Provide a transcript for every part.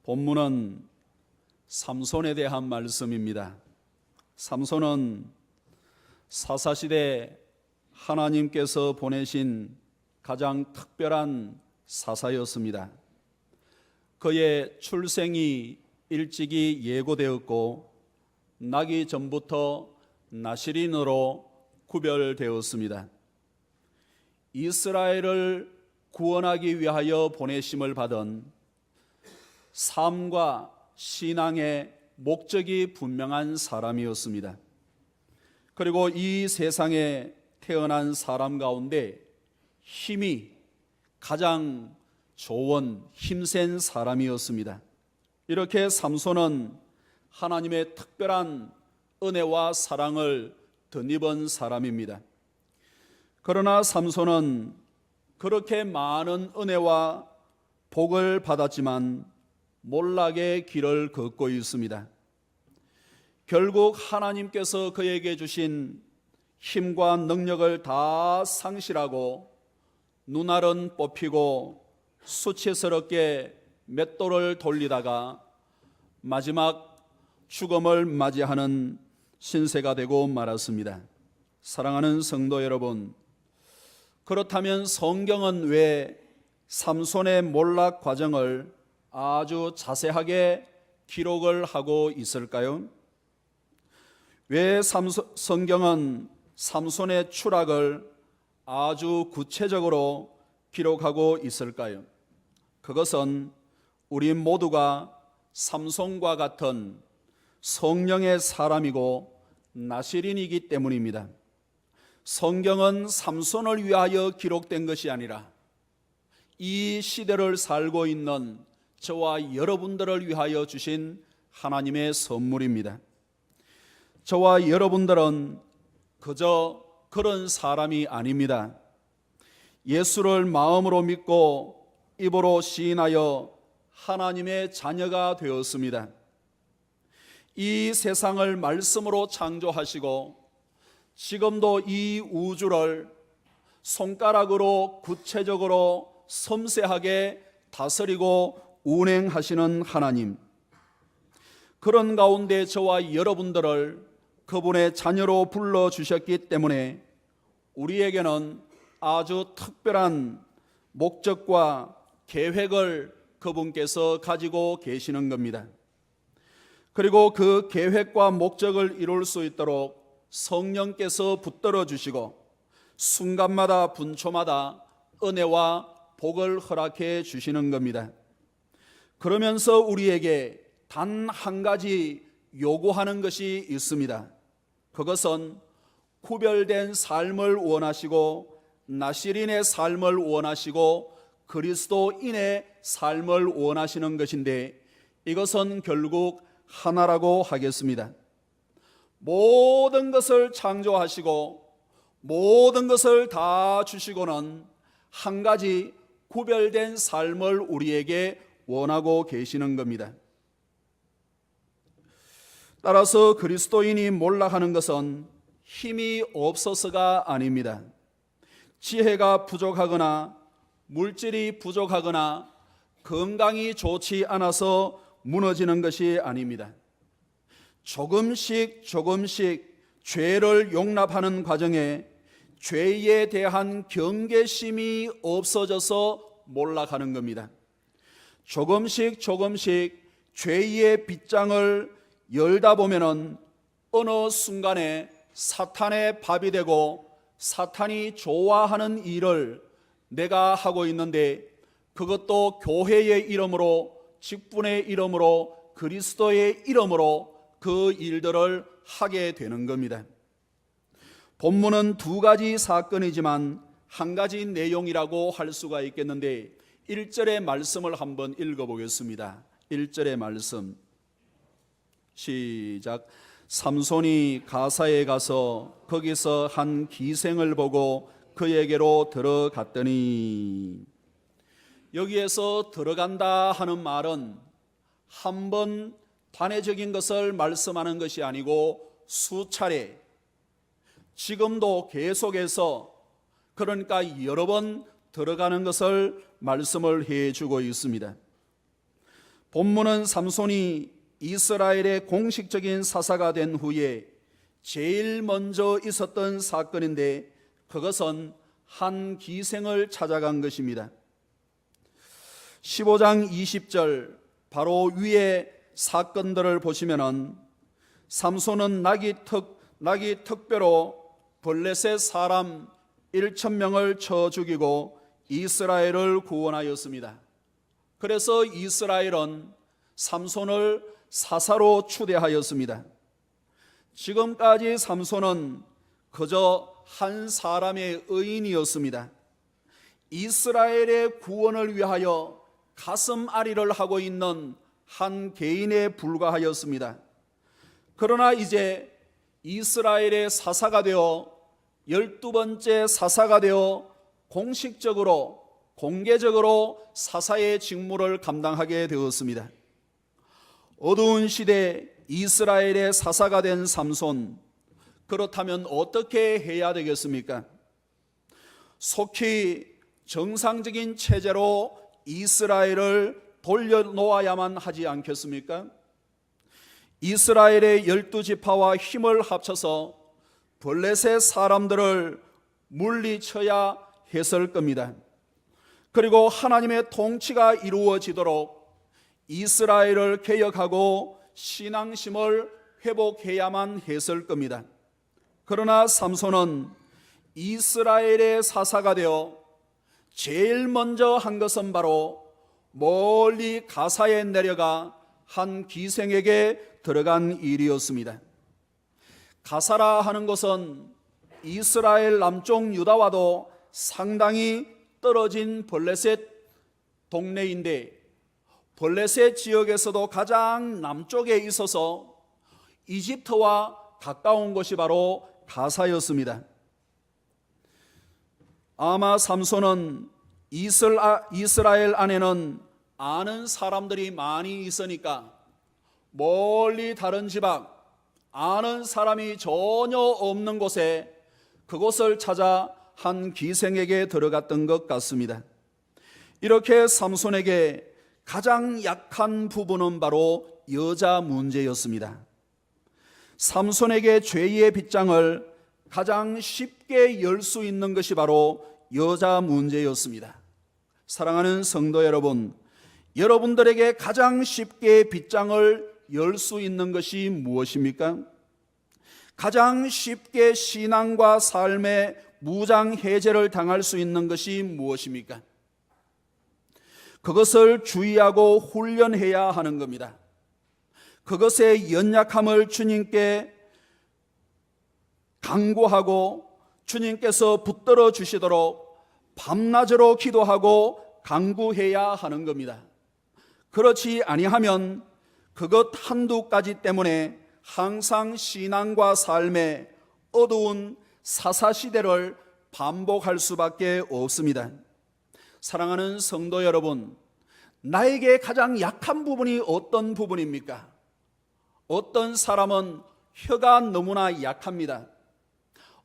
본문은 삼손에 대한 말씀입니다. 삼손은 사사시대 하나님께서 보내신 가장 특별한 사사였습니다. 그의 출생이 일찍이 예고되었고 나기 전부터 나실인으로 구별되었습니다. 이스라엘을 구원하기 위하여 보내심을 받은 삶과 신앙의 목적이 분명한 사람이었습니다. 그리고 이 세상에 태어난 사람 가운데 힘이 가장 좋은 힘센 사람이었습니다. 이렇게 삼손은 하나님의 특별한 은혜와 사랑을 덧입은 사람입니다. 그러나 삼손은 그렇게 많은 은혜와 복을 받았지만 몰락의 길을 걷고 있습니다. 결국 하나님께서 그에게 주신 힘과 능력을 다 상실하고 눈알은 뽑히고 수치스럽게 맷돌을 돌리다가 마지막 죽음을 맞이하는 신세가 되고 말았습니다. 사랑하는 성도 여러분, 그렇다면 성경은 왜 삼손의 몰락 과정을 아주 자세하게 기록을 하고 있을까요? 왜 성경은 삼손의 추락을 아주 구체적으로 기록하고 있을까요? 그것은 우리 모두가 삼손과 같은 성령의 사람이고 나실인이기 때문입니다. 성경은 삼손을 위하여 기록된 것이 아니라 이 시대를 살고 있는 저와 여러분들을 위하여 주신 하나님의 선물입니다. 저와 여러분들은 그저 그런 사람이 아닙니다. 예수를 마음으로 믿고 입으로 시인하여 하나님의 자녀가 되었습니다. 이 세상을 말씀으로 창조하시고 지금도 이 우주를 손가락으로 구체적으로 섬세하게 다스리고 운행하시는 하나님, 그런 가운데 저와 여러분들을 그분의 자녀로 불러주셨기 때문에 우리에게는 아주 특별한 목적과 계획을 그분께서 가지고 계시는 겁니다. 그리고 그 계획과 목적을 이룰 수 있도록 성령께서 붙들어 주시고 순간마다 분초마다 은혜와 복을 허락해 주시는 겁니다. 그러면서 우리에게 단 한 가지 요구하는 것이 있습니다. 그것은 구별된 삶을 원하시고 나실인의 삶을 원하시고 그리스도인의 삶을 원하시는 것인데, 이것은 결국 하나라고 하겠습니다. 모든 것을 창조하시고 모든 것을 다 주시고는 한 가지 구별된 삶을 우리에게 원하고 계시는 겁니다. 따라서 그리스도인이 몰락하는 것은 힘이 없어서가 아닙니다. 지혜가 부족하거나 물질이 부족하거나 건강이 좋지 않아서 무너지는 것이 아닙니다. 조금씩 죄를 용납하는 과정에 죄에 대한 경계심이 없어져서 몰락하는 겁니다. 조금씩 죄의 빗장을 열다 보면은 어느 순간에 사탄의 밥이 되고 사탄이 좋아하는 일을 내가 하고 있는데, 그것도 교회의 이름으로, 직분의 이름으로, 그리스도의 이름으로 그 일들을 하게 되는 겁니다. 본문은 두 가지 사건이지만 한 가지 내용이라고 할 수가 있겠는데, 1절의 말씀을 한번 읽어보겠습니다. 1절의 말씀 시작. 삼손이 가사에 가서 거기서 한 기생을 보고 그에게로 들어갔더니, 여기에서 들어간다 하는 말은 한 번 단회적인 것을 말씀하는 것이 아니고 수차례, 지금도 계속해서, 그러니까 여러 번 들어가는 것을 말씀을 해주고 있습니다. 본문은 삼손이 이스라엘의 공식적인 사사가 된 후에 제일 먼저 있었던 사건인데 그것은 한 기생을 찾아간 것입니다. 15장 20절 바로 위에 사건들을 보시면은 삼손은 나귀 특배로 블레셋 사람 1,000명을 쳐 죽이고 이스라엘을 구원하였습니다. 그래서 이스라엘은 삼손을 사사로 추대하였습니다. 지금까지 삼손은 그저 한 사람의 의인이었습니다. 이스라엘의 구원을 위하여 가슴앓이를 하고 있는 한 개인에 불과하였습니다. 그러나 이제 이스라엘의 사사가 되어 12번째 사사가 되어 공식적으로 공개적으로 사사의 직무를 감당하게 되었습니다. 어두운 시대 이스라엘의 사사가 된 삼손, 그렇다면 어떻게 해야 되겠습니까? 속히 정상적인 체제로 이스라엘을 돌려놓아야만 하지 않겠습니까? 이스라엘의 12지파와 힘을 합쳐서 블레셋 사람들을 물리쳐야 했을 겁니다. 그리고 하나님의 통치가 이루어지도록 이스라엘을 개혁하고 신앙심을 회복해야만 했을 겁니다. 그러나 삼손은 이스라엘의 사사가 되어 제일 먼저 한 것은 바로 멀리 가사에 내려가 한 기생에게 들어간 일이었습니다. 가사라 하는 것은 이스라엘 남쪽 유다와도 상당히 떨어진 블레셋 동네인데 블레셋 지역에서도 가장 남쪽에 있어서 이집트와 가까운 곳이 바로 가사였습니다. 아마 삼손은 이스라엘 안에는 아는 사람들이 많이 있으니까 멀리 다른 지방 아는 사람이 전혀 없는 곳에 그곳을 찾아 한 기생에게 들어갔던 것 같습니다. 이렇게 삼손에게 가장 약한 부분은 바로 여자 문제였습니다. 삼손에게 죄의 빗장을 가장 쉽게 열 수 있는 것이 바로 여자 문제였습니다. 사랑하는 성도 여러분, 여러분들에게 가장 쉽게 빗장을 열 수 있는 것이 무엇입니까? 가장 쉽게 신앙과 삶의 무장해제를 당할 수 있는 것이 무엇입니까? 그것을 주의하고 훈련해야 하는 겁니다. 그것의 연약함을 주님께 강구하고 주님께서 붙들어 주시도록 밤낮으로 기도하고 강구해야 하는 겁니다. 그렇지 아니하면 그것 한두 가지 때문에 항상 신앙과 삶의 어두운 사사시대를 반복할 수밖에 없습니다. 사랑하는 성도 여러분, 나에게 가장 약한 부분이 어떤 부분입니까? 어떤 사람은 혀가 너무나 약합니다.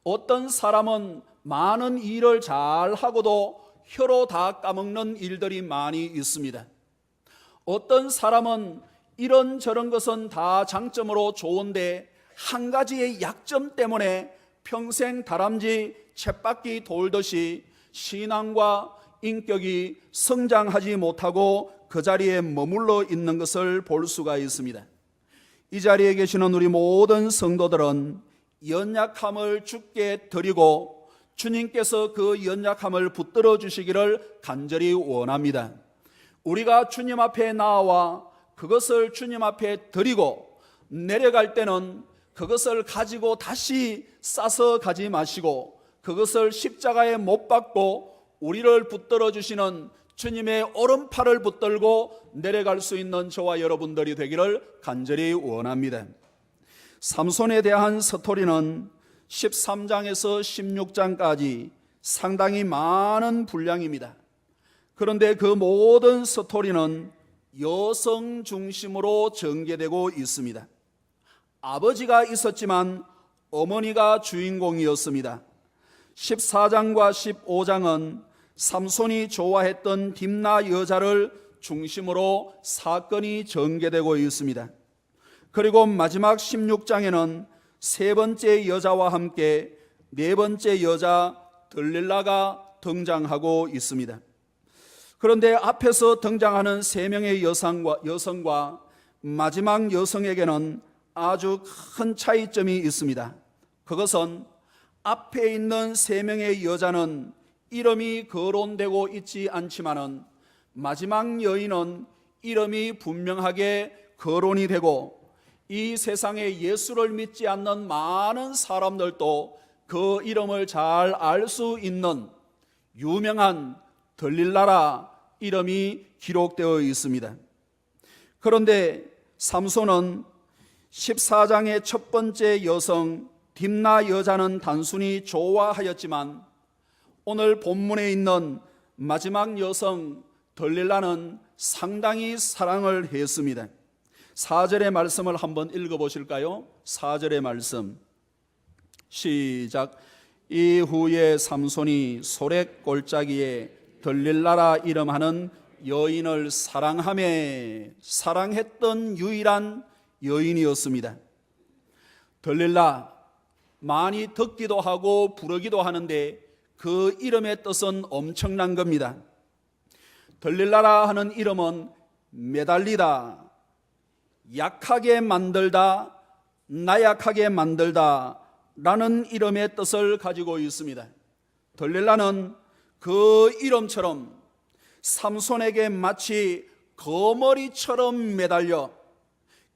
어떤 사람은 많은 일을 잘하고도 혀로 다 까먹는 일들이 많이 있습니다. 어떤 사람은 이런저런 것은 다 장점으로 좋은데 한 가지의 약점 때문에 평생 다람쥐 쳇바퀴 돌듯이 신앙과 인격이 성장하지 못하고 그 자리에 머물러 있는 것을 볼 수가 있습니다. 이 자리에 계시는 우리 모든 성도들은 연약함을 주께 드리고 주님께서 그 연약함을 붙들어 주시기를 간절히 원합니다. 우리가 주님 앞에 나와 그것을 주님 앞에 드리고 내려갈 때는 그것을 가지고 다시 싸서 가지 마시고 그것을 십자가에 못 박고 우리를 붙들어 주시는 주님의 오른팔을 붙들고 내려갈 수 있는 저와 여러분들이 되기를 간절히 원합니다. 삼손에 대한 스토리는 13장에서 16장까지 상당히 많은 분량입니다. 그런데 그 모든 스토리는 여성 중심으로 전개되고 있습니다. 아버지가 있었지만 어머니가 주인공이었습니다. 14장과 15장은 삼손이 좋아했던 딥나 여자를 중심으로 사건이 전개되고 있습니다. 그리고 마지막 16장에는 세 번째 여자와 함께 네 번째 여자 들릴라가 등장하고 있습니다. 그런데 앞에서 등장하는 세 명의 여성과 마지막 여성에게는 아주 큰 차이점이 있습니다. 그것은 앞에 있는 세 명의 여자는 이름이 거론되고 있지 않지만은 마지막 여인은 이름이 분명하게 거론이 되고 이 세상에 예수를 믿지 않는 많은 사람들도 그 이름을 잘 알 수 있는 유명한 들릴라라 이름이 기록되어 있습니다. 그런데 삼손은 14장의 첫 번째 여성 딥나 여자는 단순히 좋아하였지만 오늘 본문에 있는 마지막 여성 들릴라는 상당히 사랑을 했습니다. 4절의 말씀을 한번 읽어보실까요? 4절의 말씀 시작. 이후에 삼손이 소렉 골짜기에 들릴라라 이름하는 여인을 사랑했던 유일한 여인이었습니다. 들릴라, 많이 듣기도 하고 부르기도 하는데 그 이름의 뜻은 엄청난 겁니다. 들릴라라 하는 이름은 매달리다, 약하게 만들다, 나약하게 만들다 라는 이름의 뜻을 가지고 있습니다. 들릴라는 그 이름처럼 삼손에게 마치 거머리처럼 매달려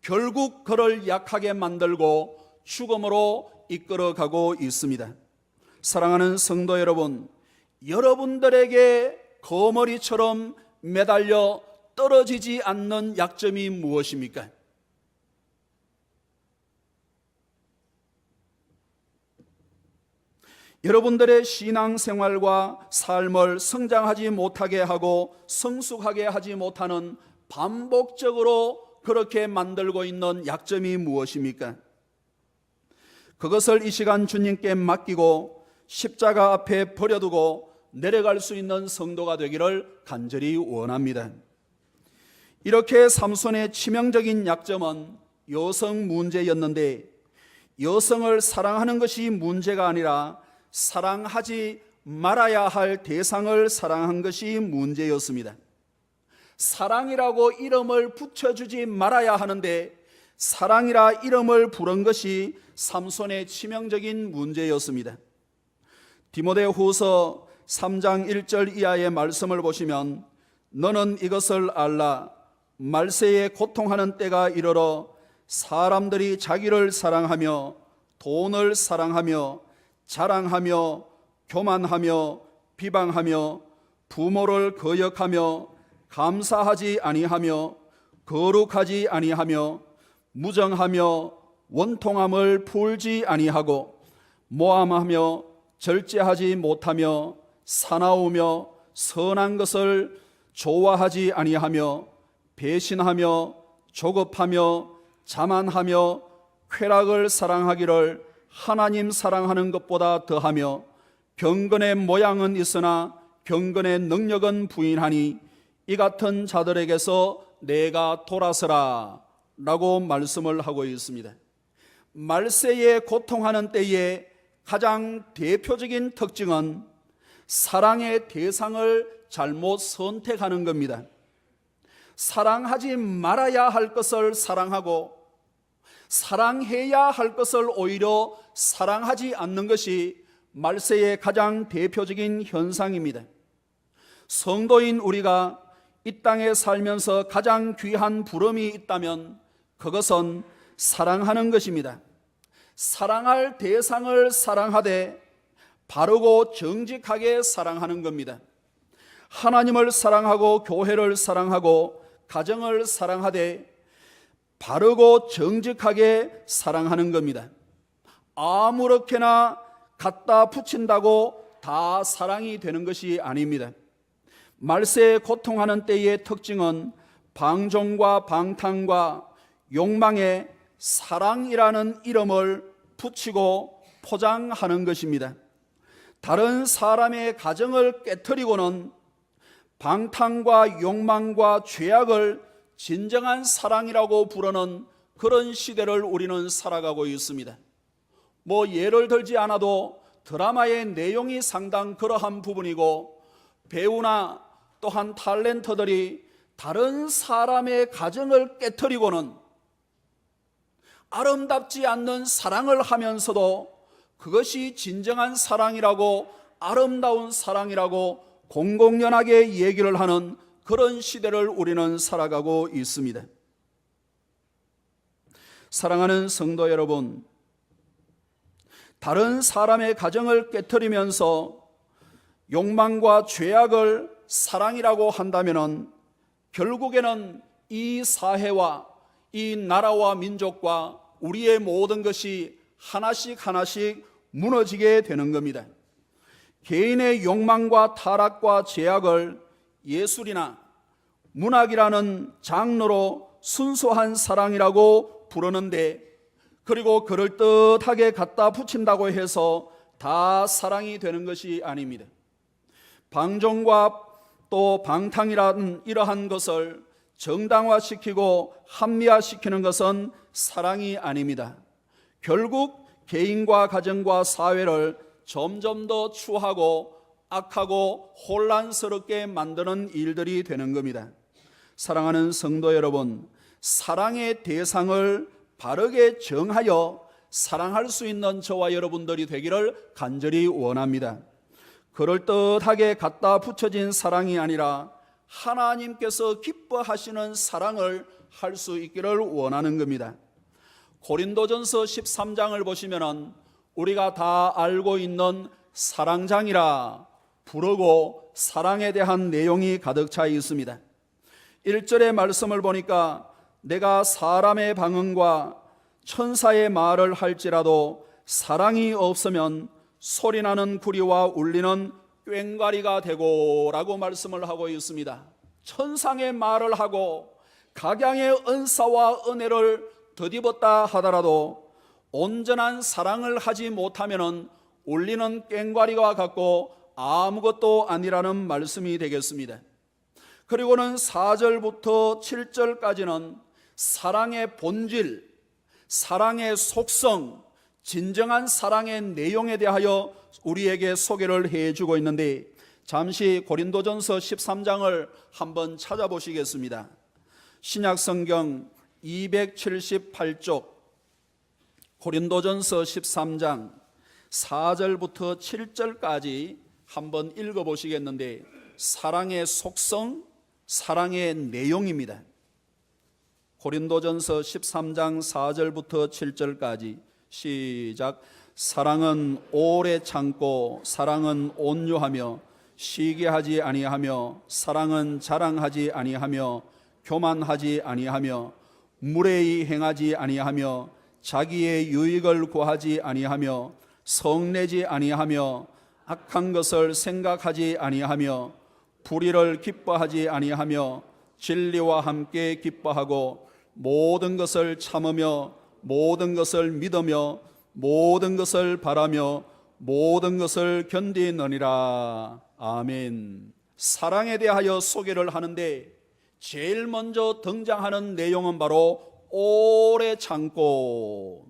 결국 그를 약하게 만들고 죽음으로 이끌어가고 있습니다. 사랑하는 성도 여러분, 여러분들에게 거머리처럼 매달려 떨어지지 않는 약점이 무엇입니까? 여러분들의 신앙생활과 삶을 성장하지 못하게 하고 성숙하게 하지 못하는 반복적으로 그렇게 만들고 있는 약점이 무엇입니까? 그것을 이 시간 주님께 맡기고 십자가 앞에 버려두고 내려갈 수 있는 성도가 되기를 간절히 원합니다. 이렇게 삼손의 치명적인 약점은 여성 문제였는데 여성을 사랑하는 것이 문제가 아니라 사랑하지 말아야 할 대상을 사랑한 것이 문제였습니다. 사랑이라고 이름을 붙여주지 말아야 하는데 사랑이라 이름을 부른 것이 삼손의 치명적인 문제였습니다. 디모데후서 3장 1절 이하의 말씀을 보시면 너는 이것을 알라. 말세에 고통하는 때가 이르러 사람들이 자기를 사랑하며 돈을 사랑하며 자랑하며 교만하며 비방하며 부모를 거역하며 감사하지 아니하며 거룩하지 아니하며 무정하며 원통함을 풀지 아니하고 모함하며 절제하지 못하며 사나우며 선한 것을 좋아하지 아니하며 배신하며 조급하며 자만하며 쾌락을 사랑하기를 하나님 사랑하는 것보다 더하며 경건의 모양은 있으나 경건의 능력은 부인하니 이 같은 자들에게서 내가 돌아서라 라고 말씀을 하고 있습니다. 말세에 고통하는 때에 가장 대표적인 특징은 사랑의 대상을 잘못 선택하는 겁니다. 사랑하지 말아야 할 것을 사랑하고 사랑해야 할 것을 오히려 사랑하지 않는 것이 말세의 가장 대표적인 현상입니다. 성도인 우리가 이 땅에 살면서 가장 귀한 부름이 있다면 그것은 사랑하는 것입니다. 사랑할 대상을 사랑하되 바르고 정직하게 사랑하는 겁니다. 하나님을 사랑하고 교회를 사랑하고 가정을 사랑하되 바르고 정직하게 사랑하는 겁니다. 아무렇게나 갖다 붙인다고 다 사랑이 되는 것이 아닙니다. 말세에 고통하는 때의 특징은 방종과 방탕과 욕망에 사랑이라는 이름을 붙이고 포장하는 것입니다. 다른 사람의 가정을 깨트리고는 방탕과 욕망과 죄악을 진정한 사랑이라고 부르는 그런 시대를 우리는 살아가고 있습니다. 뭐 예를 들지 않아도 드라마의 내용이 상당 그러한 부분이고, 배우나 또한 탤런트들이 다른 사람의 가정을 깨트리고는 아름답지 않는 사랑을 하면서도 그것이 진정한 사랑이라고, 아름다운 사랑이라고 공공연하게 얘기를 하는 그런 시대를 우리는 살아가고 있습니다. 사랑하는 성도 여러분, 다른 사람의 가정을 깨트리면서 욕망과 죄악을 사랑이라고 한다면 결국에는 이 사회와 이 나라와 민족과 우리의 모든 것이 하나씩 하나씩 무너지게 되는 겁니다. 개인의 욕망과 타락과 죄악을 예술이나 문학이라는 장르로 순수한 사랑이라고 부르는데, 그리고 그럴듯하게 갖다 붙인다고 해서 다 사랑이 되는 것이 아닙니다. 방종과 또 방탕이라는 이러한 것을 정당화시키고 합리화시키는 것은 사랑이 아닙니다. 결국 개인과 가정과 사회를 점점 더 추하고 악하고 혼란스럽게 만드는 일들이 되는 겁니다. 사랑하는 성도 여러분, 사랑의 대상을 바르게 정하여 사랑할 수 있는 저와 여러분들이 되기를 간절히 원합니다. 그럴듯하게 갖다 붙여진 사랑이 아니라 하나님께서 기뻐하시는 사랑을 할 수 있기를 원하는 겁니다. 고린도전서 13장을 보시면 우리가 다 알고 있는 사랑장이라 부르고 사랑에 대한 내용이 가득 차 있습니다. 1절의 말씀을 보니까 내가 사람의 방언과 천사의 말을 할지라도 사랑이 없으면 소리나는 구리와 울리는 꽹과리가 되고 라고 말씀을 하고 있습니다. 천상의 말을 하고 각양의 은사와 은혜를 더입었다 하더라도 온전한 사랑을 하지 못하면 울리는 꽹과리와 같고 아무것도 아니라는 말씀이 되겠습니다. 그리고는 4절부터 7절까지는 사랑의 본질, 사랑의 속성, 진정한 사랑의 내용에 대하여 우리에게 소개를 해주고 있는데, 잠시 고린도전서 13장을 한번 찾아보시겠습니다. 신약성경 278쪽 고린도전서 13장 4절부터 7절까지 한번 읽어보시겠는데, 사랑의 속성, 사랑의 내용입니다. 고린도전서 13장 4절부터 7절까지 시작. 사랑은 오래 참고 사랑은 온유하며 시기하지 아니하며 사랑은 자랑하지 아니하며 교만하지 아니하며 무례히 행하지 아니하며 자기의 유익을 구하지 아니하며 성내지 아니하며 악한 것을 생각하지 아니하며 불의를 기뻐하지 아니하며 진리와 함께 기뻐하고 모든 것을 참으며 모든 것을 믿으며 모든 것을 바라며 모든 것을 견디느니라. 아멘. 사랑에 대하여 소개를 하는데 제일 먼저 등장하는 내용은 바로 오래 참고,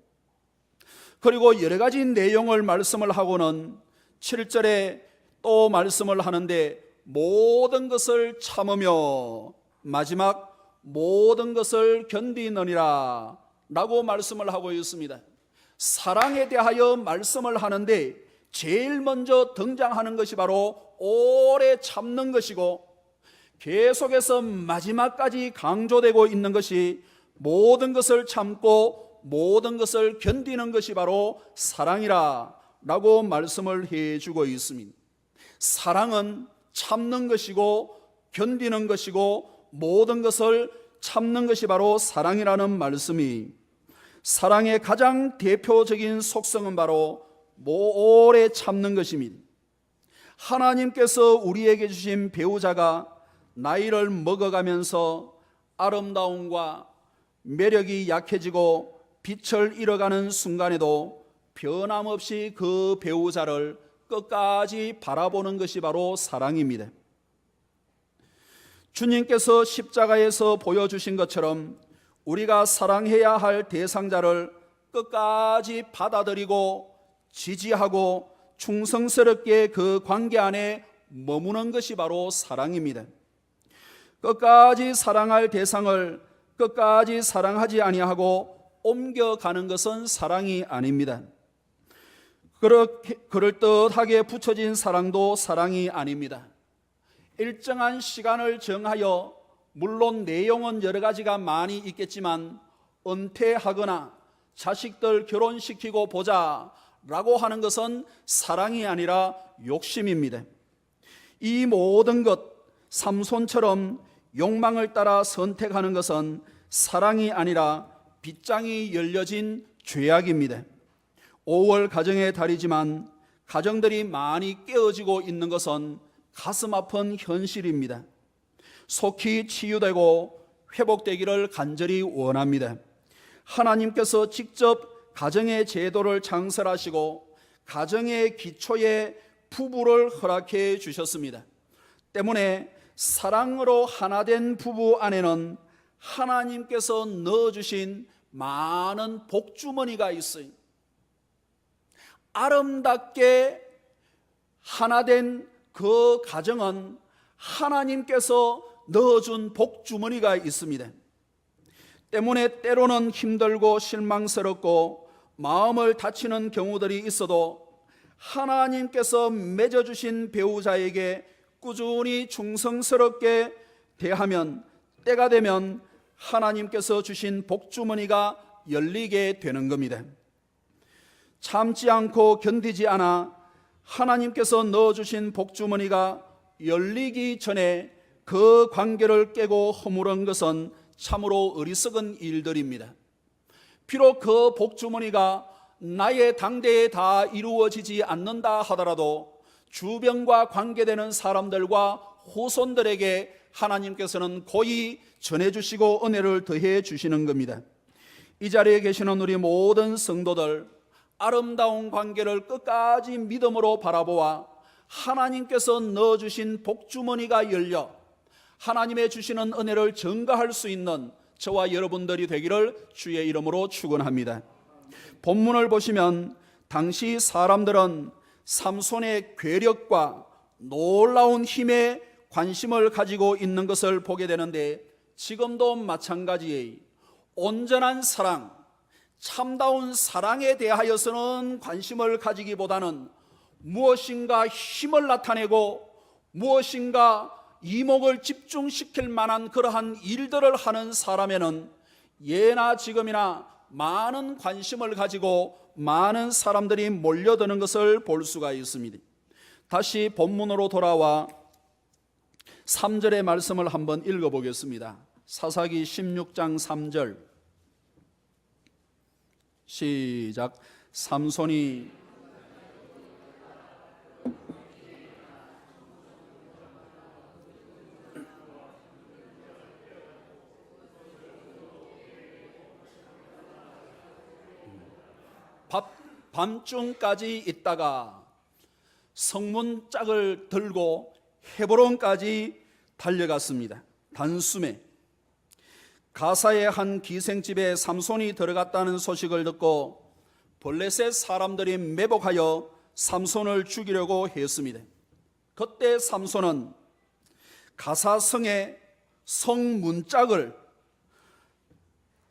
그리고 여러 가지 내용을 말씀을 하고는 7절에 또 말씀을 하는데 모든 것을 참으며 마지막 모든 것을 견디느니라 라고 말씀을 하고 있습니다. 사랑에 대하여 말씀을 하는데 제일 먼저 등장하는 것이 바로 오래 참는 것이고, 계속해서 마지막까지 강조되고 있는 것이 모든 것을 참고 모든 것을 견디는 것이 바로 사랑이라 라고 말씀을 해주고 있습니다. 사랑은 참는 것이고 견디는 것이고 모든 것을 참는 것이 바로 사랑이라는 말씀이, 사랑의 가장 대표적인 속성은 바로 오래 참는 것입니다. 하나님께서 우리에게 주신 배우자가 나이를 먹어가면서 아름다움과 매력이 약해지고 빛을 잃어가는 순간에도 변함없이 그 배우자를 끝까지 바라보는 것이 바로 사랑입니다. 주님께서 십자가에서 보여주신 것처럼 우리가 사랑해야 할 대상자를 끝까지 받아들이고 지지하고 충성스럽게 그 관계 안에 머무는 것이 바로 사랑입니다. 끝까지 사랑할 대상을 끝까지 사랑하지 아니하고 옮겨가는 것은 사랑이 아닙니다. 그렇게 그럴듯하게 붙여진 사랑도 사랑이 아닙니다. 일정한 시간을 정하여 물론 내용은 여러 가지가 많이 있겠지만 은퇴하거나 자식들 결혼시키고 보자 라고 하는 것은 사랑이 아니라 욕심입니다. 이 모든 것, 삼손처럼 욕망을 따라 선택하는 것은 사랑이 아니라 빗장이 열려진 죄악입니다. 5월 가정의 달이지만 가정들이 많이 깨어지고 있는 것은 가슴 아픈 현실입니다. 속히 치유되고 회복되기를 간절히 원합니다. 하나님께서 직접 가정의 제도를 창설하시고 가정의 기초에 부부를 허락해 주셨습니다. 때문에 사랑으로 하나 된 부부 안에는 하나님께서 넣어주신 많은 복주머니가 있어요. 아름답게 하나 된 그 가정은 하나님께서 넣어준 복주머니가 있습니다. 때문에 때로는 힘들고 실망스럽고 마음을 다치는 경우들이 있어도 하나님께서 맺어주신 배우자에게 꾸준히 충성스럽게 대하면 때가 되면 하나님께서 주신 복주머니가 열리게 되는 겁니다. 참지 않고 견디지 않아 하나님께서 넣어주신 복주머니가 열리기 전에 그 관계를 깨고 허물은 것은 참으로 어리석은 일들입니다. 비록 그 복주머니가 나의 당대에 다 이루어지지 않는다 하더라도 주변과 관계되는 사람들과 후손들에게 하나님께서는 고이 전해주시고 은혜를 더해 주시는 겁니다. 이 자리에 계시는 우리 모든 성도들, 아름다운 관계를 끝까지 믿음으로 바라보아 하나님께서 넣어주신 복주머니가 열려 하나님의 주시는 은혜를 전가할 수 있는 저와 여러분들이 되기를 주의 이름으로 축원합니다. 본문을 보시면 당시 사람들은 삼손의 괴력과 놀라운 힘에 관심을 가지고 있는 것을 보게 되는데 지금도 마찬가지예요. 온전한 사랑, 참다운 사랑에 대하여서는 관심을 가지기보다는 무엇인가 힘을 나타내고 무엇인가 이목을 집중시킬 만한 그러한 일들을 하는 사람에는 예나 지금이나 많은 관심을 가지고 많은 사람들이 몰려드는 것을 볼 수가 있습니다. 다시 본문으로 돌아와 3절의 말씀을 한번 읽어보겠습니다. 사사기 16장 3절 시작. 삼손이 밤중까지 있다가 성문짝을 들고 헤브론까지 달려갔습니다. 단숨에 가사의 한 기생집에 삼손이 들어갔다는 소식을 듣고 블레셋 사람들이 매복하여 삼손을 죽이려고 했습니다. 그때 삼손은 가사성의 성문짝을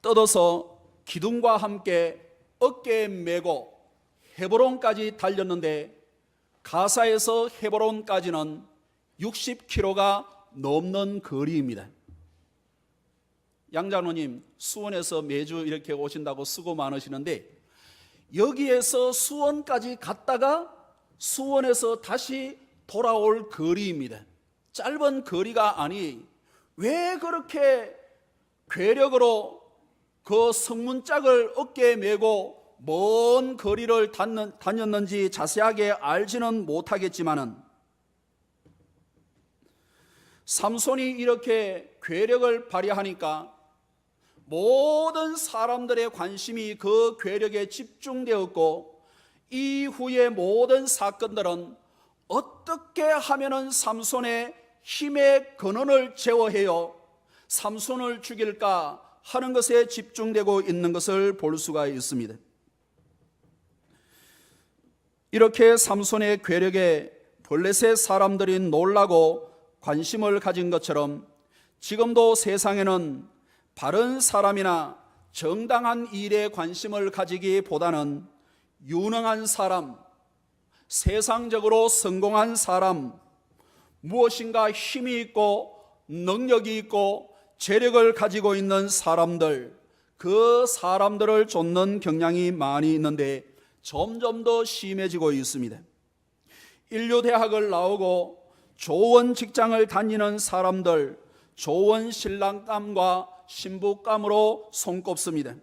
뜯어서 기둥과 함께 어깨에 메고 헤브론까지 달렸는데 가사에서 헤브론까지는 60km가 넘는 거리입니다. 양장로님 수원에서 매주 이렇게 오신다고 수고 많으시는데 여기에서 수원까지 갔다가 수원에서 다시 돌아올 거리입니다. 짧은 거리가 아니 왜 그렇게 괴력으로 그 성문짝을 어깨에 메고 먼 거리를 다녔는지 자세하게 알지는 못하겠지만은 삼손이 이렇게 괴력을 발휘하니까 모든 사람들의 관심이 그 괴력에 집중되었고 이후의 모든 사건들은 어떻게 하면은 삼손의 힘의 근원을 제어해요 삼손을 죽일까 하는 것에 집중되고 있는 것을 볼 수가 있습니다. 이렇게 삼손의 괴력에 블레셋 사람들이 놀라고 관심을 가진 것처럼 지금도 세상에는 바른 사람이나 정당한 일에 관심을 가지기보다는 유능한 사람, 세상적으로 성공한 사람, 무엇인가 힘이 있고 능력이 있고 재력을 가지고 있는 사람들, 그 사람들을 쫓는 경향이 많이 있는데 점점 더 심해지고 있습니다. 인류대학을 나오고 좋은 직장을 다니는 사람들, 좋은 신랑감과 신부감으로 손꼽습니다.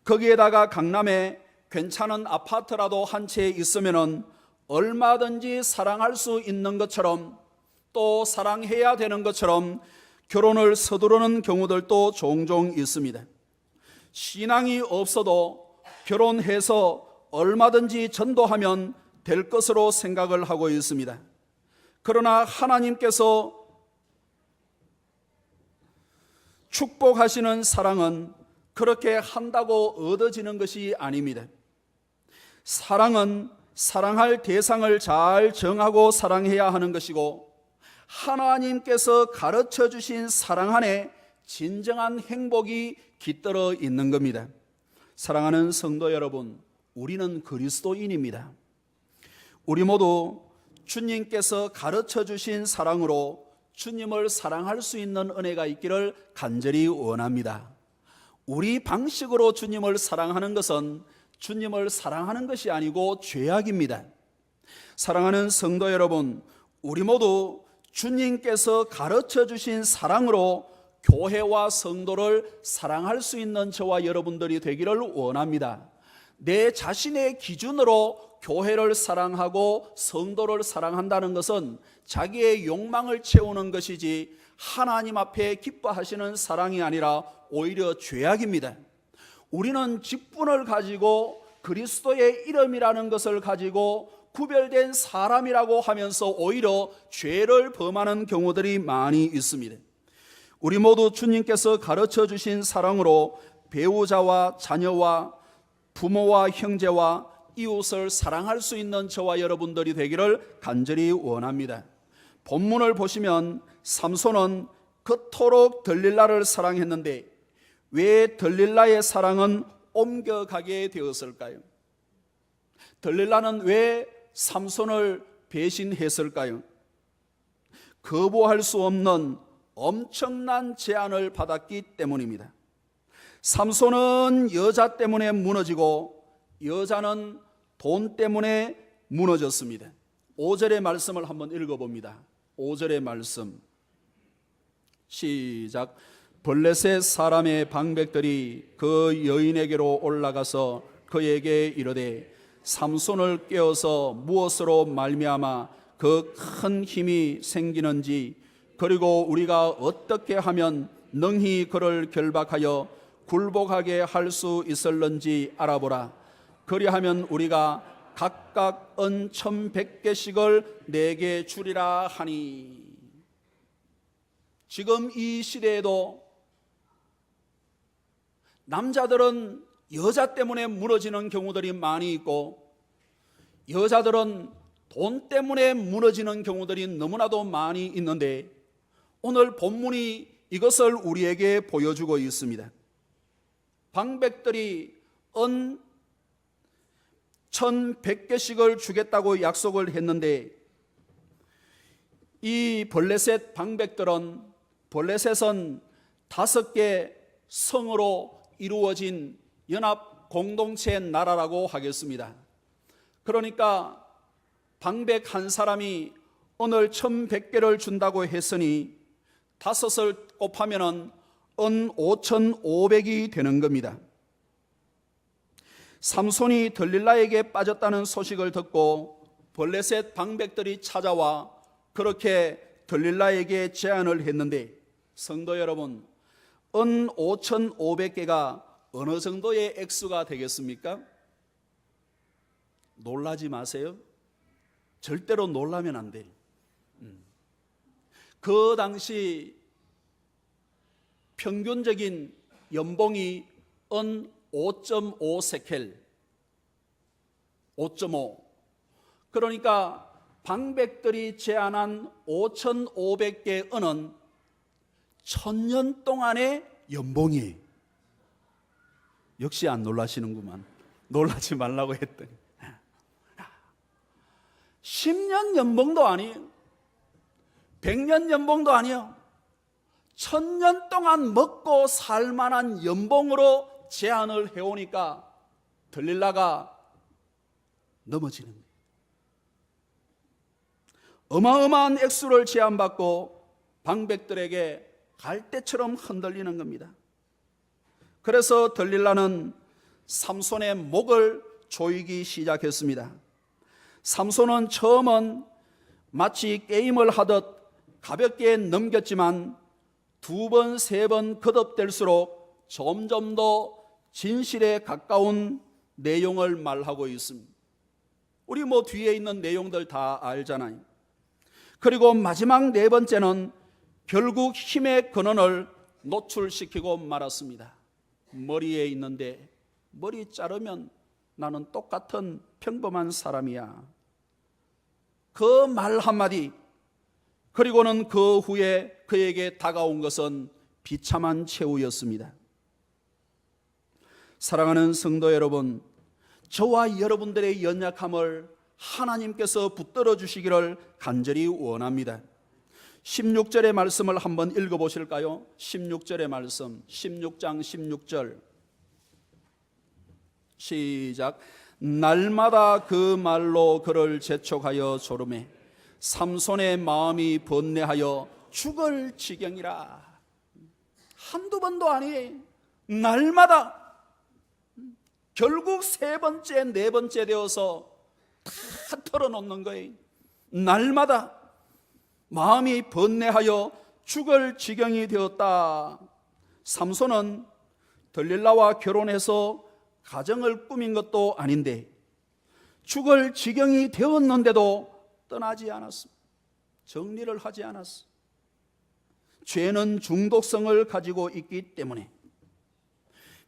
거기에다가 강남에 괜찮은 아파트라도 한 채 있으면 얼마든지 사랑할 수 있는 것처럼 또 사랑해야 되는 것처럼 결혼을 서두르는 경우들도 종종 있습니다. 신앙이 없어도 결혼해서 얼마든지 전도하면 될 것으로 생각을 하고 있습니다. 그러나 하나님께서 축복하시는 사랑은 그렇게 한다고 얻어지는 것이 아닙니다. 사랑은 사랑할 대상을 잘 정하고 사랑해야 하는 것이고 하나님께서 가르쳐 주신 사랑 안에 진정한 행복이 깃들어 있는 겁니다. 사랑하는 성도 여러분, 우리는 그리스도인입니다. 우리 모두 주님께서 가르쳐 주신 사랑으로 주님을 사랑할 수 있는 은혜가 있기를 간절히 원합니다. 우리 방식으로 주님을 사랑하는 것은 주님을 사랑하는 것이 아니고 죄악입니다. 사랑하는 성도 여러분, 우리 모두 주님께서 가르쳐 주신 사랑으로 교회와 성도를 사랑할 수 있는 저와 여러분들이 되기를 원합니다. 내 자신의 기준으로 교회를 사랑하고 성도를 사랑한다는 것은 자기의 욕망을 채우는 것이지 하나님 앞에 기뻐하시는 사랑이 아니라 오히려 죄악입니다. 우리는 직분을 가지고 그리스도의 이름이라는 것을 가지고 구별된 사람이라고 하면서 오히려 죄를 범하는 경우들이 많이 있습니다. 우리 모두 주님께서 가르쳐 주신 사랑으로 배우자와 자녀와 부모와 형제와 이웃을 사랑할 수 있는 저와 여러분들이 되기를 간절히 원합니다. 본문을 보시면 삼손은 그토록 들릴라를 사랑했는데 왜 들릴라의 사랑은 옮겨가게 되었을까요? 들릴라는 왜 삼손을 배신했을까요? 거부할 수 없는 엄청난 제안을 받았기 때문입니다. 삼손은 여자 때문에 무너지고 여자는 돈 때문에 무너졌습니다. 5절의 말씀을 한번 읽어봅니다. 5절의 말씀 시작. 블레셋 사람의 방백들이 그 여인에게로 올라가서 그에게 이르되 삼손을 깨어서 무엇으로 말미암아 그 큰 힘이 생기는지 그리고 우리가 어떻게 하면 능히 그를 결박하여 굴복하게 할 수 있을는지 알아보라. 그리하면 우리가 각각 은 1,100개씩을 내게 주리라 하니. 지금 이 시대에도 남자들은 여자 때문에 무너지는 경우들이 많이 있고 여자들은 돈 때문에 무너지는 경우들이 너무나도 많이 있는데 오늘 본문이 이것을 우리에게 보여주고 있습니다. 방백들이 은 1,100개씩을 주겠다고 약속을 했는데 이 블레셋 방백들은 블레셋은 5개 성으로 이루어진 연합 공동체 나라라고 하겠습니다. 그러니까 방백 한 사람이 오늘 1,100개를 준다고 했으니 5을 곱하면 은 5,500이 되는 겁니다. 삼손이 들릴라에게 빠졌다는 소식을 듣고 블레셋 방백들이 찾아와 그렇게 들릴라에게 제안을 했는데 성도 여러분, 은 5,500개가 어느 정도의 액수가 되겠습니까? 놀라지 마세요. 절대로 놀라면 안 돼요. 그 당시 평균적인 연봉이 은 5.5 세켈, 5.5. 그러니까 방백들이 제안한 5,500개 은은 1000년 동안의 연봉이. 역시 안 놀라시는구만. 놀라지 말라고 했더니 10년 연봉도 아니에요. 100년 연봉도 아니에요. 1000년 동안 먹고 살 만한 연봉으로 제안을 해오니까 들릴라가 넘어지는 거예요. 어마어마한 액수를 제안받고 방백들에게 갈대처럼 흔들리는 겁니다. 그래서 들릴라는 삼손의 목을 조이기 시작했습니다. 삼손은 처음은 마치 게임을 하듯 가볍게 넘겼지만 2번, 3번 거듭될수록 점점 더 진실에 가까운 내용을 말하고 있습니다. 우리 뒤에 있는 내용들 다 알잖아요. 그리고 마지막 4번째는 결국 힘의 근원을 노출시키고 말았습니다. 머리에 있는데 머리 자르면 나는 똑같은 평범한 사람이야. 그 말 한마디, 그리고는 그 후에 그에게 다가온 것은 비참한 최후였습니다. 사랑하는 성도 여러분, 저와 여러분들의 연약함을 하나님께서 붙들어 주시기를 간절히 원합니다. 16절의 말씀을 한번 읽어보실까요? 16절의 말씀, 16장 16절 시작. 날마다 그 말로 그를 재촉하여 조르매 삼손의 마음이 번뇌하여 죽을 지경이라. 한두 번도 아니에요. 날마다. 결국 3번째, 4번째 되어서 다 털어놓는 거예요. 날마다 마음이 번뇌하여 죽을 지경이 되었다. 삼손은 들릴라와 결혼해서 가정을 꾸민 것도 아닌데 죽을 지경이 되었는데도 떠나지 않았습니다. 정리를 하지 않았어. 죄는 중독성을 가지고 있기 때문에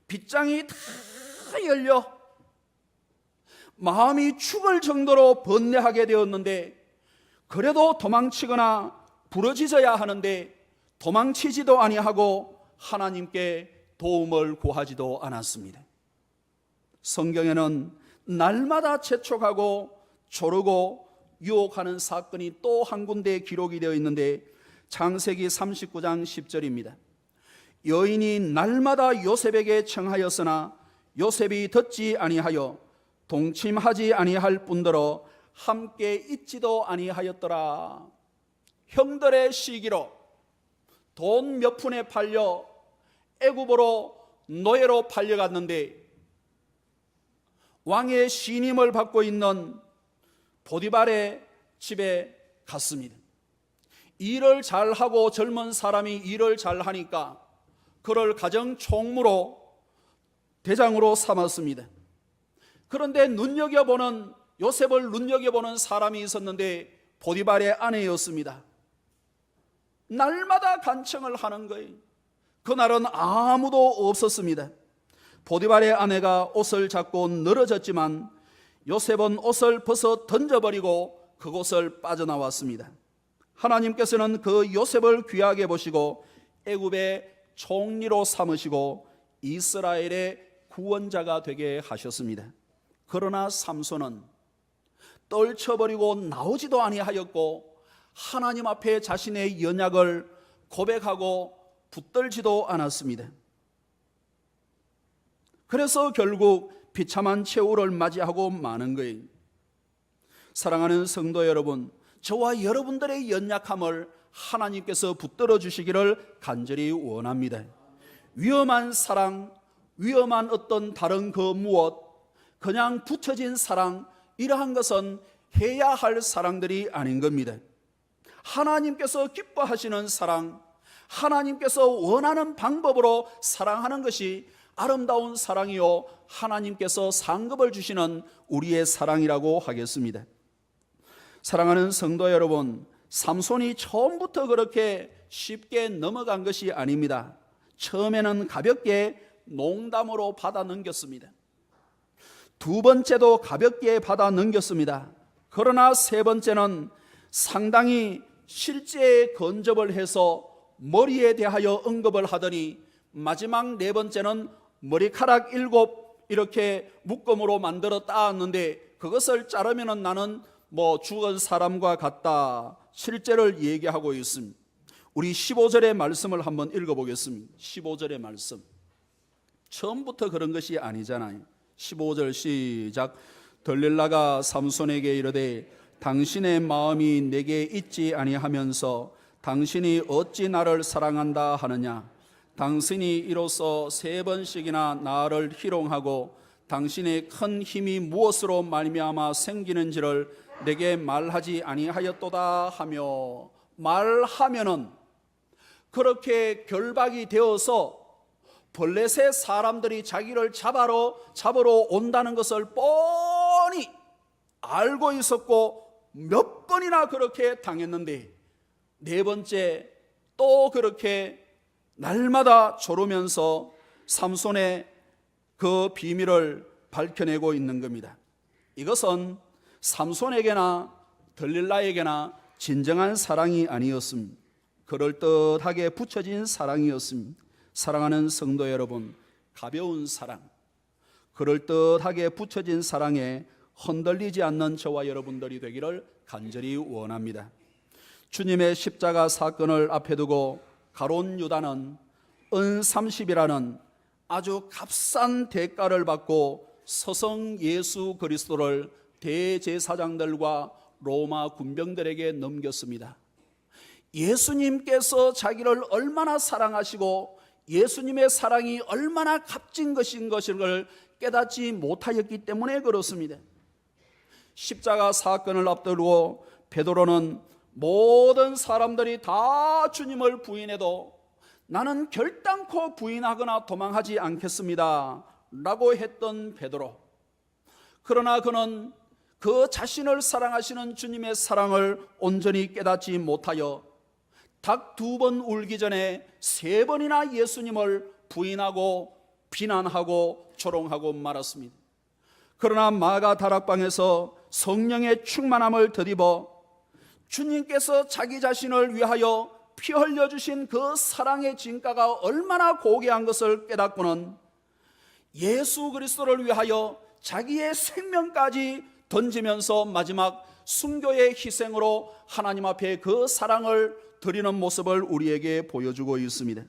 빗장이 다 열려 마음이 죽을 정도로 번뇌하게 되었는데 그래도 도망치거나 부러지져야 하는데 도망치지도 아니하고 하나님께 도움을 구하지도 않았습니다. 성경에는 날마다 재촉하고 조르고 유혹하는 사건이 또 한 군데 기록이 되어 있는데 창세기 39장 10절입니다. 여인이 날마다 요셉에게 청하였으나 요셉이 듣지 아니하여 동침하지 아니할 뿐더러 함께 있지도 아니하였더라. 형들의 시기로 돈 몇 푼에 팔려 애굽으로 노예로 팔려갔는데 왕의 신임을 받고 있는 보디발의 집에 갔습니다. 일을 잘하고 젊은 사람이 일을 잘하니까 그를 가정 총무로 대장으로 삼았습니다. 그런데 요셉을 눈여겨보는 사람이 있었는데 보디발의 아내였습니다. 날마다 간청을 하는 거예요. 그날은 아무도 없었습니다. 보디발의 아내가 옷을 잡고 늘어졌지만 요셉은 옷을 벗어 던져버리고 그곳을 빠져나왔습니다. 하나님께서는 그 요셉을 귀하게 보시고 애굽의 총리로 삼으시고 이스라엘의 구원자가 되게 하셨습니다. 그러나 삼손은 떨쳐버리고 나오지도 아니하였고 하나님 앞에 자신의 연약을 고백하고 붙들지도 않았습니다. 그래서 결국 비참한 최후를 맞이하고 마는 거예요. 사랑하는 성도 여러분, 저와 여러분들의 연약함을 하나님께서 붙들어 주시기를 간절히 원합니다. 위험한 사랑, 위험한 어떤 다른 그 무엇, 그냥 붙여진 사랑, 이러한 것은 해야 할 사랑들이 아닌 겁니다. 하나님께서 기뻐하시는 사랑, 하나님께서 원하는 방법으로 사랑하는 것이 아름다운 사랑이요 하나님께서 상급을 주시는 우리의 사랑이라고 하겠습니다. 사랑하는 성도 여러분, 삼손이 처음부터 그렇게 쉽게 넘어간 것이 아닙니다. 처음에는 가볍게 농담으로 받아 넘겼습니다. 두 번째도 가볍게 받아 넘겼습니다. 그러나 세 번째는 상당히 실제 건접을 해서 머리에 대하여 언급을 하더니 마지막 네 번째는 머리카락 7 이렇게 묶음으로 만들어 따왔는데 그것을 자르면 나는 죽은 사람과 같다. 실제를 얘기하고 있습니다. 우리 15절의 말씀을 한번 읽어보겠습니다. 15절의 말씀. 처음부터 그런 것이 아니잖아요. 15절 시작. 들릴라가 삼손에게 이르되 당신의 마음이 내게 있지 아니하면서 당신이 어찌 나를 사랑한다 하느냐. 당신이 이로써 3번씩이나 나를 희롱하고 당신의 큰 힘이 무엇으로 말미암아 생기는지를 내게 말하지 아니하였도다 하며, 말하면은 그렇게 결박이 되어서 블레셋 사람들이 자기를 잡으러 온다는 것을 뻔히 알고 있었고 몇 번이나 그렇게 당했는데 네 번째 또 그렇게 날마다 조르면서 삼손의 그 비밀을 밝혀내고 있는 겁니다. 이것은 삼손에게나 들릴라에게나 진정한 사랑이 아니었습니다. 그럴듯하게 붙여진 사랑이었습니다. 사랑하는 성도 여러분, 가벼운 사랑, 그럴듯하게 붙여진 사랑에 흔들리지 않는 저와 여러분들이 되기를 간절히 원합니다. 주님의 십자가 사건을 앞에 두고 가룟 유다는 은30이라는 아주 값싼 대가를 받고 서성 예수 그리스도를 대제사장들과 로마 군병들에게 넘겼습니다. 예수님께서 자기를 얼마나 사랑하시고 예수님의 사랑이 얼마나 값진 것인 것을 깨닫지 못하였기 때문에 그렇습니다. 십자가 사건을 앞두고 베드로는 모든 사람들이 다 주님을 부인해도 나는 결단코 부인하거나 도망하지 않겠습니다 라고 했던 베드로. 그러나 그는 그 자신을 사랑하시는 주님의 사랑을 온전히 깨닫지 못하여 닭 2번 울기 전에 3번이나 예수님을 부인하고 비난하고 조롱하고 말았습니다. 그러나 마가 다락방에서 성령의 충만함을 덧입어 주님께서 자기 자신을 위하여 피 흘려주신 그 사랑의 진가가 얼마나 고귀한 것을 깨닫고는 예수 그리스도를 위하여 자기의 생명까지 던지면서 마지막 순교의 희생으로 하나님 앞에 그 사랑을 드리는 모습을 우리에게 보여주고 있습니다.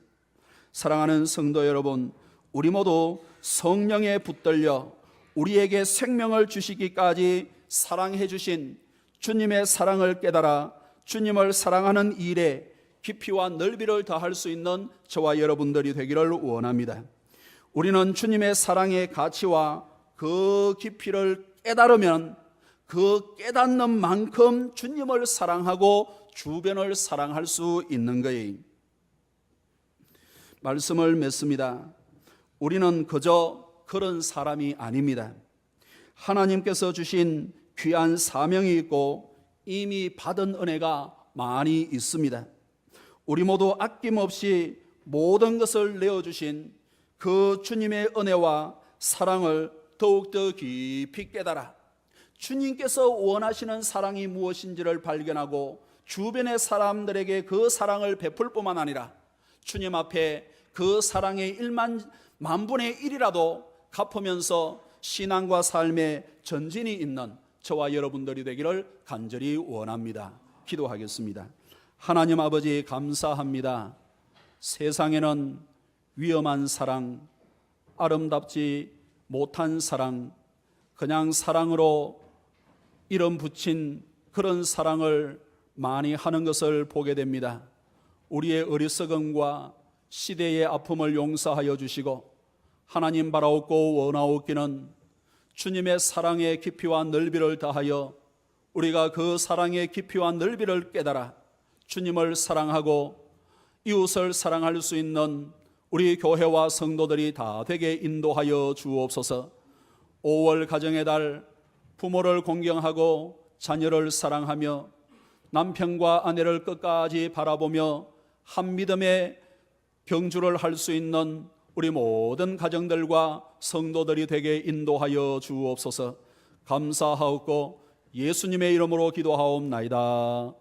사랑하는 성도 여러분, 우리 모두 성령에 붙들려 우리에게 생명을 주시기까지 사랑해 주신 주님의 사랑을 깨달아 주님을 사랑하는 일에 깊이와 넓이를 더할 수 있는 저와 여러분들이 되기를 원합니다. 우리는 주님의 사랑의 가치와 그 깊이를 깨달으면 그 깨닫는 만큼 주님을 사랑하고 주변을 사랑할 수 있는 거예요. 말씀을 맺습니다. 우리는 그저 그런 사람이 아닙니다. 하나님께서 주신 귀한 사명이 있고 이미 받은 은혜가 많이 있습니다. 우리 모두 아낌없이 모든 것을 내어주신 그 주님의 은혜와 사랑을 더욱더 깊이 깨달아 주님께서 원하시는 사랑이 무엇인지를 발견하고 주변의 사람들에게 그 사랑을 베풀 뿐만 아니라 주님 앞에 그 사랑의 10,000,000분의 1이라도 갚으면서 신앙과 삶의 전진이 있는 저와 여러분들이 되기를 간절히 원합니다. 기도하겠습니다. 하나님 아버지 감사합니다. 세상에는 위험한 사랑, 아름답지 못한 사랑, 그냥 사랑으로 이름 붙인 그런 사랑을 많이 하는 것을 보게 됩니다. 우리의 어리석음과 시대의 아픔을 용서하여 주시고 하나님 바라옵고 원하옵기는 주님의 사랑의 깊이와 넓이를 다하여 우리가 그 사랑의 깊이와 넓이를 깨달아 주님을 사랑하고 이웃을 사랑할 수 있는 우리 교회와 성도들이 다 되게 인도하여 주옵소서. 5월 가정의 달, 부모를 공경하고 자녀를 사랑하며 남편과 아내를 끝까지 바라보며 한 믿음의 경주를 할 수 있는 우리 모든 가정들과 성도들이 되게 인도하여 주옵소서. 감사하옵고 예수님의 이름으로 기도하옵나이다.